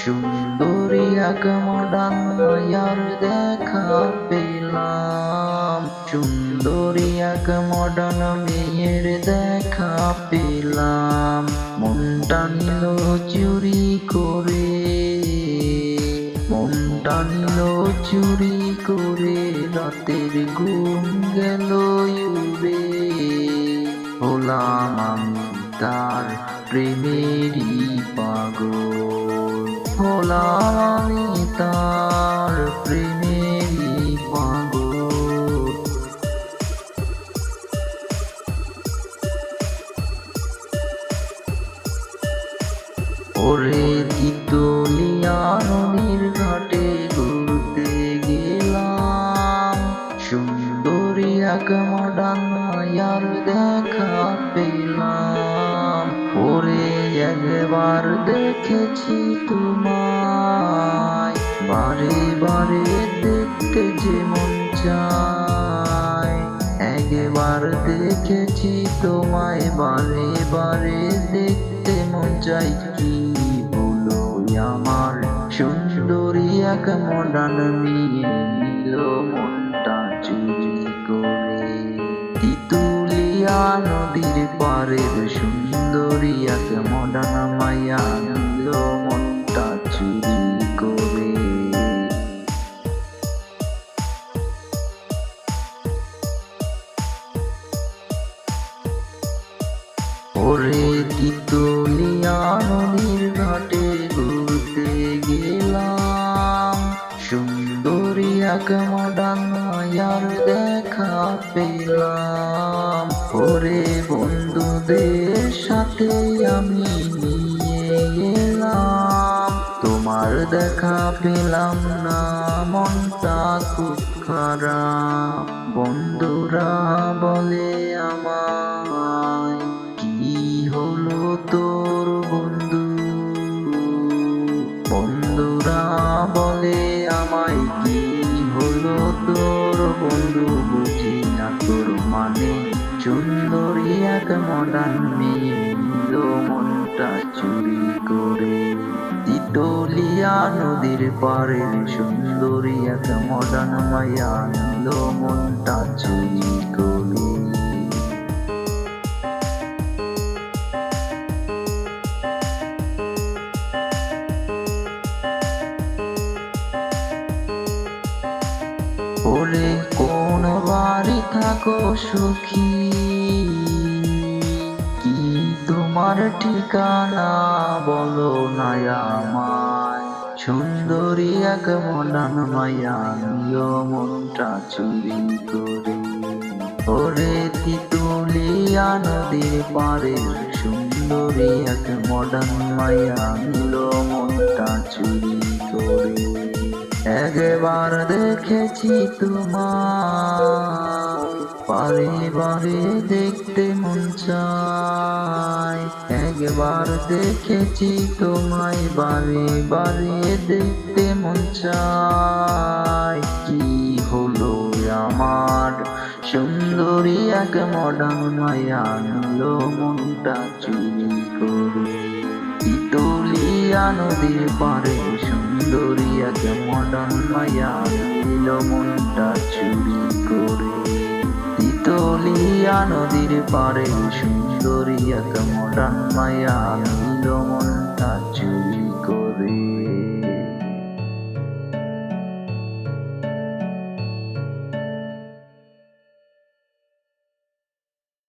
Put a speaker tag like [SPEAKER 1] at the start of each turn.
[SPEAKER 1] সুন্দরী এক মডার্ন মায়ার দেখা পেলাম, সুন্দরী এক মডার্ন মেয়ের দেখা পেলাম। মনটা নিল চুরি করে, মনটা নিল চুরি করে, রাতের ঘুম গেল উড়ে। হলাম আমি তার প্রেমেরই পাগল, হলাম আমি তার প্রেমেরই পাগল। ওরে তিতুলিয়া নদীর ঘাটে ঘুরতে গেলাম, সুন্দরী এক মডার্ন মায়ার দেখা পেলাম। ওরে একবার দেখেছি তোমায়, বারে বারে দেখতে যে মন চায়। একবার দেখেছি তোমায়, বারে বারে দেখতে মন চাই। কি হলো আমার সুন্দরী এক মডার্ন মেয়ে নিল মনটা চুরি করে। তিতুলিয়া নদীর পারের সুন্দরী এক মডার্ন মায়া নিল মনটা চুরি করে। ওরে তিতুলিয়া নদীর ঘাটে ঘুরতে গেলাম, সুন্দরী এক মডার্ন মায়ার দেখা পেলাম। ওরে বন্ধুদের সাথে আমি নিয়ে গেলাম, তোমার দেখা পেলাম না, মনটা খুব খারাপ। বন্ধুরা বলে আমায়, কি হলো তোর বন্ধু? বন্ধুরা বলে আমায়, কি হলো তোর বন্ধু? বুঝি না তোর মানে, সুন্দরী এক মডার্ন মেয়ে নিল মনটা চুরি করে। তিতুলিয়া নদীর পারে সুন্দরী এক মডার্ন মায়া নিল মনটা চুরি করে। ওরে কোন বাড়ি থাকো সুখী, কি তোমার ঠিকানা বলো না আমায়? সুন্দরী এক মডার্ন মায়া নিল মনটা চুরি করে। ওরে তিতুলিয়া নদীর পারে সুন্দরী এক মডার্ন মায়া নিল মনটা চুরি করে। একবার দেখেছি তোমায়, বারে বারে দেখতে মন চায়। একবার দেখেছি তোমায়, বারে বারে দেখতে মন চায়। কি হলো আমার সুন্দরী এক মডার্ন মায়া নিল মনটা চুরি করে। তিতুলিয়া নদীর পারে সুন্দরী এক মডার্ন মায়া নিল মনটা চুরি করে। তিতুলিয়া নদীর পারে সুন্দরী এক মডার্ন মায়া নিল মনটা